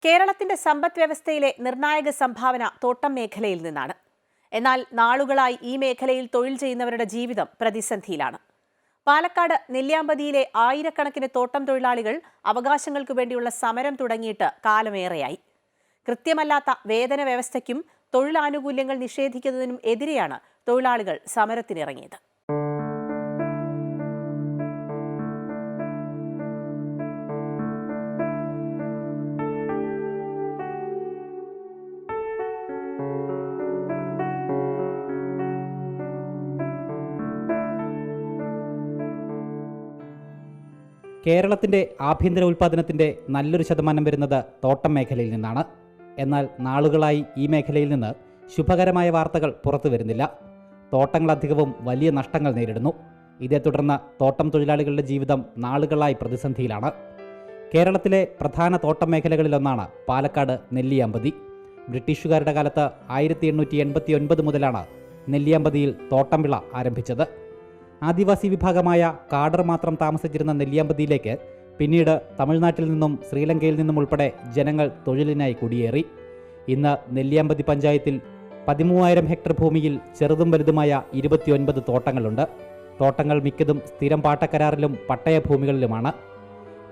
കേരളത്തിന്റെ സമ്പദ് വ്യവസ്ഥയിലെ നിർണായക സംഭാവന തോട്ടം മേഖലയിൽ നിന്നാണ്. എന്നാൽ നാളുകളായി ഈ മേഖലയിൽ തൊഴിൽ ചെയ്യുന്നവരുടെ ജീവിതം പ്രതിസന്ധിയിലാണ്. പാലക്കാട് നെല്ലിയാമ്പതിയിലെ ആയിരക്കണക്കിന് തോട്ടം തൊഴിലാളികൾ അവകാശങ്ങൾക്കു വേണ്ടിയുള്ള സമരം തുടങ്ങിയിട്ട് കാലമേറെയായി. കൃത്യമല്ലാത്ത വേതന വ്യവസ്ഥയ്ക്കും തൊഴിലാനുകൂല്യങ്ങൾ നിഷേധിക്കുന്നതിനും എതിരെയാണ് തൊഴിലാളികൾ സമരത്തിനിറങ്ങിയത്. കേരളത്തിൻ്റെ ആഭ്യന്തര ഉൽപ്പാദനത്തിൻ്റെ നല്ലൊരു ശതമാനം വരുന്നത് തോട്ടം മേഖലയിൽ നിന്നാണ്. എന്നാൽ നാളുകളായി ഈ മേഖലയിൽ നിന്ന് ശുഭകരമായ വാർത്തകൾ പുറത്തു വരുന്നില്ല. തോട്ടങ്ങളധികവും വലിയ നഷ്ടങ്ങൾ നേരിടുന്നു. ഇതേ തുടർന്ന് തോട്ടം തൊഴിലാളികളുടെ ജീവിതം നാളുകളായി പ്രതിസന്ധിയിലാണ്. കേരളത്തിലെ പ്രധാന തോട്ടം മേഖലകളിലൊന്നാണ് പാലക്കാട് നെല്ലിയാമ്പതി. ബ്രിട്ടീഷുകാരുടെ കാലത്ത് 1889 മുതലാണ് നെല്ലിയാമ്പതിയിൽ തോട്ടം വിള ആരംഭിച്ചത്. ആദിവാസി വിഭാഗമായ കാടർ മാത്രം താമസിച്ചിരുന്ന നെല്ലിയാമ്പതിയിലേക്ക് പിന്നീട് തമിഴ്നാട്ടിൽ നിന്നും ശ്രീലങ്കയിൽ നിന്നും ഉൾപ്പെടെ ജനങ്ങൾ തൊഴിലിനായി കുടിയേറി. ഇന്ന് നെല്ലിയാമ്പതി പഞ്ചായത്തിൽ 13,000 ഹെക്ടർ ഭൂമിയിൽ ചെറുതും വലുതുമായ 29 തോട്ടങ്ങളുണ്ട്. തോട്ടങ്ങൾ മിക്കതും സ്ഥിരം പാട്ടക്കരാറിലും പട്ടയഭൂമികളിലുമാണ്.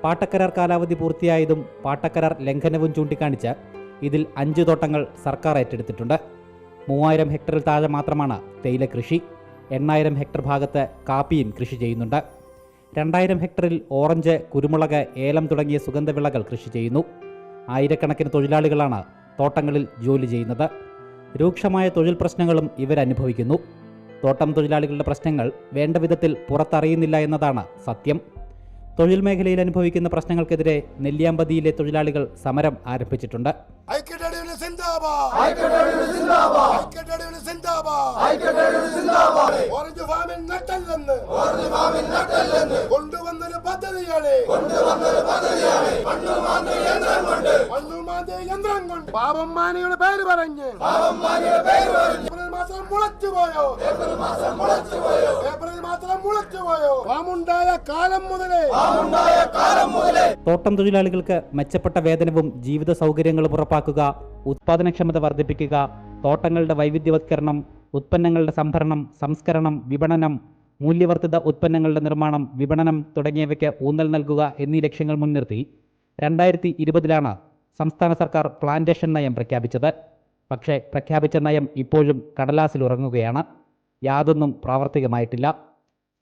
പാട്ടക്കരാർ കാലാവധി പൂർത്തിയായതും പാട്ടക്കരാർ ലംഘനവും ചൂണ്ടിക്കാണിച്ച് ഇതിൽ 5 തോട്ടങ്ങൾ സർക്കാർ ഏറ്റെടുത്തിട്ടുണ്ട്. 3,000 ഹെക്ടറിൽ താഴെ മാത്രമാണ് തേയില കൃഷി. 8,000 ഹെക്ടർ ഭാഗത്ത് കാപ്പിയും കൃഷി ചെയ്യുന്നുണ്ട്. 2,000 ഹെക്ടറിൽ ഓറഞ്ച്, കുരുമുളക്, ഏലം തുടങ്ങിയ സുഗന്ധവിളകൾ കൃഷി ചെയ്യുന്നു. ആയിരക്കണക്കിന് തൊഴിലാളികളാണ് തോട്ടങ്ങളിൽ ജോലി ചെയ്യുന്നത്. രൂക്ഷമായ തൊഴിൽ പ്രശ്നങ്ങളും ഇവരനുഭവിക്കുന്നു. തോട്ടം തൊഴിലാളികളുടെ പ്രശ്നങ്ങൾ വേണ്ട വിധത്തിൽ പുറത്തറിയുന്നില്ല എന്നതാണ് സത്യം. തൊഴിൽ മേഖലയിൽ അനുഭവിക്കുന്ന പ്രശ്നങ്ങൾക്കെതിരെ നെല്ലിയാമ്പതിയിലെ തൊഴിലാളികൾ സമരം ആരംഭിച്ചിട്ടുണ്ട്. പേര് പറഞ്ഞ് തോട്ടം തൊഴിലാളികൾക്ക് മെച്ചപ്പെട്ട വേതനവും ജീവിത സൗകര്യങ്ങളും ഉറപ്പാക്കുക, ഉത്പാദനക്ഷമത വർദ്ധിപ്പിക്കുക, തോട്ടങ്ങളുടെ വൈവിധ്യവത്കരണം, ഉത്പന്നങ്ങളുടെ സംഭരണം, സംസ്കരണം, വിപണനം, മൂല്യവർദ്ധിത ഉത്പന്നങ്ങളുടെ നിർമ്മാണം, വിപണനം തുടങ്ങിയവയ്ക്ക് ഊന്നൽ നൽകുക എന്നീ ലക്ഷ്യങ്ങൾ മുൻനിർത്തി 2020 സംസ്ഥാന സർക്കാർ പ്ലാന്റേഷൻ നയം പ്രഖ്യാപിച്ചത്. പക്ഷേ പ്രഖ്യാപിച്ച നയം ഇപ്പോഴും കടലാസിലുറങ്ങുകയാണ്. യാതൊന്നും പ്രാവർത്തികമായിട്ടില്ല.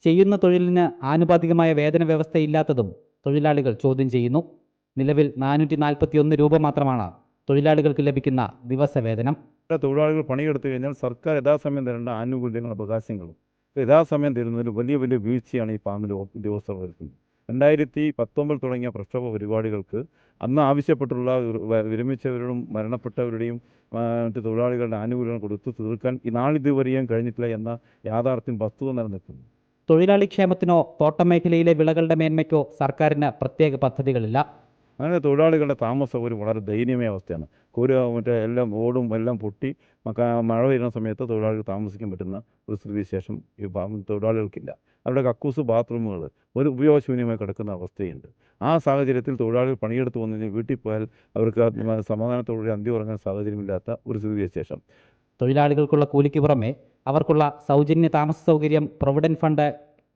ചെയ്യുന്ന തൊഴിലിന് ആനുപാതികമായ വേതന വ്യവസ്ഥയില്ലാത്തതും തൊഴിലാളികൾ ചോദ്യം ചെയ്യുന്നു. നിലവിൽ 441 രൂപ മാത്രമാണ് തൊഴിലാളികൾക്ക് ലഭിക്കുന്ന ദിവസവേതനം. തൊഴിലാളികൾ പണിയെടുത്തു കഴിഞ്ഞാൽ സർക്കാർ യഥാസമയം തരേണ്ട ആനുകൂല്യങ്ങളും അവകാശങ്ങളും യഥാസമയം തരുന്നതിൽ വലിയ വലിയ വീഴ്ചയാണ് ഈ പാമ്പിൽ ഉദ്യോഗസ്ഥർ വരുത്തുന്നത്. 2019 തുടങ്ങിയ പ്രക്ഷോഭ പരിപാടികൾക്ക് അന്ന് ആവശ്യപ്പെട്ടുള്ള വിരമിച്ചവരുടെയും മരണപ്പെട്ടവരുടെയും മറ്റ് തൊഴിലാളികളുടെ ആനുകൂല്യങ്ങൾ കൊടുത്തു തീർക്കാൻ നാളിതുവരെയും കഴിഞ്ഞിട്ടില്ല എന്ന യാഥാർത്ഥ്യം വസ്തുത നിലനിൽക്കുന്നു. തൊഴിലാളി ക്ഷേമത്തിനോ തോട്ടം മേഖലയിലെ വിളകളുടെ മേന്മയ്ക്കോ സർക്കാരിന് പ്രത്യേക പദ്ധതികളില്ല. അങ്ങനെ തൊഴിലാളികളുടെ താമസ സൗകര്യം വളരെ ദയനീയമായ അവസ്ഥയാണ്. എല്ലാം ഓടും എല്ലാം പൊട്ടി മഴ വരുന്ന സമയത്ത് തൊഴിലാളികൾ താമസിക്കാൻ പറ്റുന്ന ഒരു സ്ഥിതിവിശേഷം ഈ തൊഴിലാളികൾക്കില്ല. അവരുടെ കക്കൂസ്, ബാത്റൂമുകൾ ഒരു ഉപയോഗശൂന്യമായി കിടക്കുന്ന അവസ്ഥയുണ്ട്. ആ സാഹചര്യത്തിൽ തൊഴിലാളികൾ പണിയെടുത്ത് വന്നു വീട്ടിൽ പോയാൽ അവർക്ക് സമാധാനത്തോടെ അന്തി ഉറങ്ങാൻ സാഹചര്യമില്ലാത്ത ഒരു സ്ഥിതിവിശേഷം. തൊഴിലാളികൾക്കുള്ള കൂലിക്ക് പുറമെ അവർക്കുള്ള സൗജന്യ താമസ സൗകര്യം, provident fund,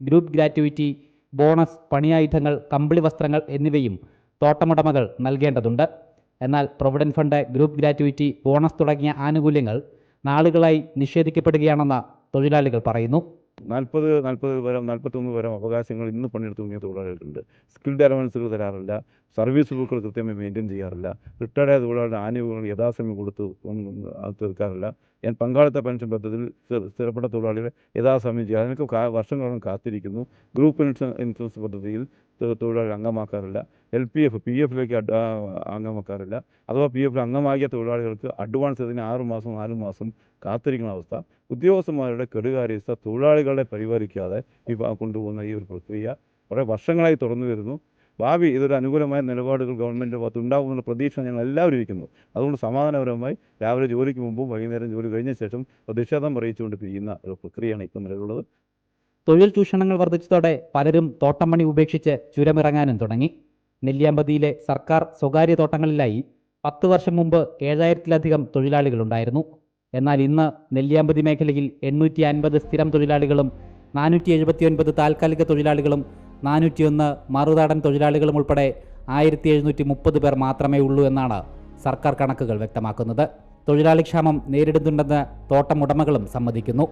group gratuity, bonus, പണിയായുധങ്ങൾ, കമ്പിളി വസ്ത്രങ്ങൾ എന്നിവയും തോട്ടമുടമകൾ നൽകേണ്ടതുണ്ട്. എന്നാൽ provident fund, group gratuity, bonus തുടങ്ങിയ ആനുകൂല്യങ്ങൾ നാളുകളായി നിഷേധിക്കപ്പെടുകയാണെന്ന് തൊഴിലാളികൾ പറയുന്നു. 41 വരെ അവകാശങ്ങൾ ഇന്ന് പണിയെടുത്ത് തുടങ്ങിയ തൊഴിലാളികളുണ്ട്. സ്കിൽഡ് അലവൻസുകൾ തരാറില്ല, സർവീസ് ബുക്കുകൾ കൃത്യമായി മെയിൻറ്റെയിൻ ചെയ്യാറില്ല, റിട്ടയർഡ് ആയ തൊഴിലാളികളുടെ ആനുകൂല്യങ്ങൾ യഥാസമയം കൊടുത്ത് തീർക്കാറില്ല. പങ്കാളിത്ത പെൻഷൻ പദ്ധതിയിൽ സ്ഥിരപ്പെട്ട തൊഴിലാളികളെ യഥാസമയം ചെയ്യുക, അതിനൊക്കെ വർഷങ്ങളോളം കാത്തിരിക്കുന്നു. ഗ്രൂപ്പ് ഇൻഷുറൻസ് പദ്ധതിയിൽ തൊഴിലാളികൾ അംഗമാക്കാറില്ല. LPF, PF അംഗമാക്കാറില്ല. അഥവാ PF അംഗമാക്കിയ തൊഴിലാളികൾക്ക് അഡ്വാൻസ് ഇതിന് 6 മാസം 4 മാസം കാത്തിരിക്കുന്ന അവസ്ഥ. ഉദ്യോഗസ്ഥന്മാരുടെ കെടുകാര്യസ്ഥ തൊഴിലാളികളെ പരിപാലിക്കാതെ കൊണ്ടുപോകുന്ന ഈ ഒരു പ്രക്രിയ കുറേ വർഷങ്ങളായി തുറന്നു വരുന്നു. ഭാവി ഇതൊരു അനുകൂലമായ നിലപാടുകൾ ഗവൺമെൻറ് ഭാഗത്ത് ഉണ്ടാകുമെന്നുള്ള പ്രതീക്ഷ ഞങ്ങൾ എല്ലാവരും ഇരിക്കുന്നു. അതുകൊണ്ട് സമാധാനപരമായി രാവിലെ ജോലിക്ക് മുമ്പും വൈകുന്നേരം ജോലി കഴിഞ്ഞ ശേഷം പ്രതിഷേധം അറിയിച്ചുകൊണ്ട് പിരിയുന്ന ഒരു പ്രക്രിയയാണ് ഇപ്പോൾ നിലവിലുള്ളത്. തൊഴിൽ ചൂഷണങ്ങൾ വർദ്ധിച്ചതോടെ പലരും തോട്ടം പണി ഉപേക്ഷിച്ച് ചുരമിറങ്ങാനും തുടങ്ങി. നെല്ലിയാമ്പതിയിലെ സർക്കാർ സ്വകാര്യ തോട്ടങ്ങളിലായി 10 വർഷം മുമ്പ് 7000-ത്തിലധികം തൊഴിലാളികളുണ്ടായിരുന്നു. എന്നാൽ ഇന്ന് നെല്ലിയാമ്പതി മേഖലയിൽ 850 സ്ഥിരം തൊഴിലാളികളും 479 താൽക്കാലിക തൊഴിലാളികളും 401 മറുനാടൻ തൊഴിലാളികളും ഉൾപ്പെടെ 1730 പേർ മാത്രമേ ഉള്ളൂ എന്നാണ് സർക്കാർ കണക്കുകൾ വ്യക്തമാക്കുന്നത്. തൊഴിലാളി ക്ഷാമം നേരിടുന്നുണ്ടെന്ന് തോട്ടം ഉടമകളും സമ്മതിക്കുന്നു.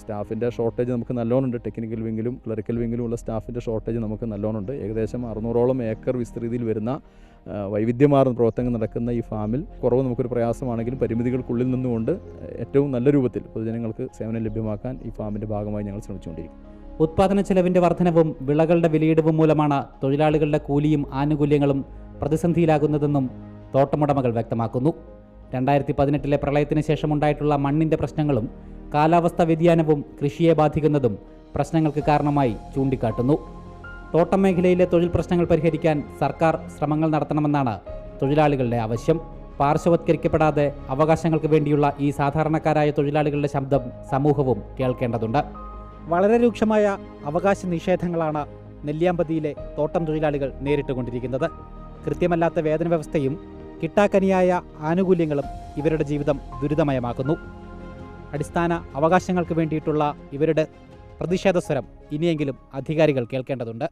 സ്റ്റാഫിൻ്റെ ഷോർട്ടേജ് നമുക്ക് നല്ലോണമുണ്ട്. ടെക്നിക്കൽ വിങ്ങിലും ക്ലറിക്കൽ വിങ്ങിലും ഉള്ള സ്റ്റാഫിൻ്റെ ഷോർട്ടേജ് നമുക്ക് നല്ലോണമുണ്ട്. ഏകദേശം 600ഓളം ഏക്കർ വിസ്തൃതിയിൽ വരുന്ന വൈവിധ്യമാർന്ന പ്രവർത്തനങ്ങൾ നടക്കുന്ന ഈ ഫാമിൽ കുറവ് നമുക്കൊരു പ്രയാസമാണെങ്കിലും പരിമിതികൾക്കുള്ളിൽ നിന്നുകൊണ്ട് ഏറ്റവും നല്ല രൂപത്തിൽ പൊതുജനങ്ങൾക്ക് സേവനം ലഭ്യമാക്കാൻ ഈ ഫാമിൻ്റെ ഭാഗമായി ഞങ്ങൾ ശ്രമിച്ചുകൊണ്ടിരിക്കും. ഉത്പാദന ചെലവിൻ്റെ വർധനവും വിളകളുടെ വിലയിടിവും മൂലമാണ് തൊഴിലാളികളുടെ കൂലിയും ആനുകൂല്യങ്ങളും പ്രതിസന്ധിയിലാകുന്നതെന്നും തോട്ടമുടമകൾ വ്യക്തമാക്കുന്നു. 2018 പ്രളയത്തിന് ശേഷമുണ്ടായിട്ടുള്ള മണ്ണിൻ്റെ പ്രശ്നങ്ങളും കാലാവസ്ഥാ വ്യതിയാനവും കൃഷിയെ ബാധിക്കുന്നതും പ്രശ്നങ്ങൾക്ക് കാരണമായി ചൂണ്ടിക്കാട്ടുന്നു. തോട്ടം മേഖലയിലെ തൊഴിൽ പ്രശ്നങ്ങൾ പരിഹരിക്കാൻ സർക്കാർ ശ്രമങ്ങൾ നടത്തണമെന്നാണ് തൊഴിലാളികളുടെ ആവശ്യം. പാർശ്വവത്കരിക്കപ്പെടാതെ അവകാശങ്ങൾക്ക് വേണ്ടിയുള്ള ഈ സാധാരണക്കാരായ തൊഴിലാളികളുടെ ശബ്ദം സമൂഹവും കേൾക്കേണ്ടതുണ്ട്. വളരെ രൂക്ഷമായ അവകാശ നിഷേധങ്ങളാണ് നെല്ലിയാമ്പതിയിലെ തോട്ടം തൊഴിലാളികൾ നേരിട്ടുകൊണ്ടിരിക്കുന്നത്. കൃത്യമല്ലാത്ത വേതന വ്യവസ്ഥയും കിട്ടാക്കനിയായ ആനുകൂല്യങ്ങളും ഇവരുടെ ജീവിതം ദുരിതമയമാക്കുന്നു. അടിസ്ഥാന അവകാശങ്ങൾക്ക് വേണ്ടിയിട്ടുള്ള ഇവരുടെ പ്രതിഷേധസ്വരം ഇനിയെങ്കിലും അധികാരികൾ കേൾക്കേണ്ടതുണ്ട്.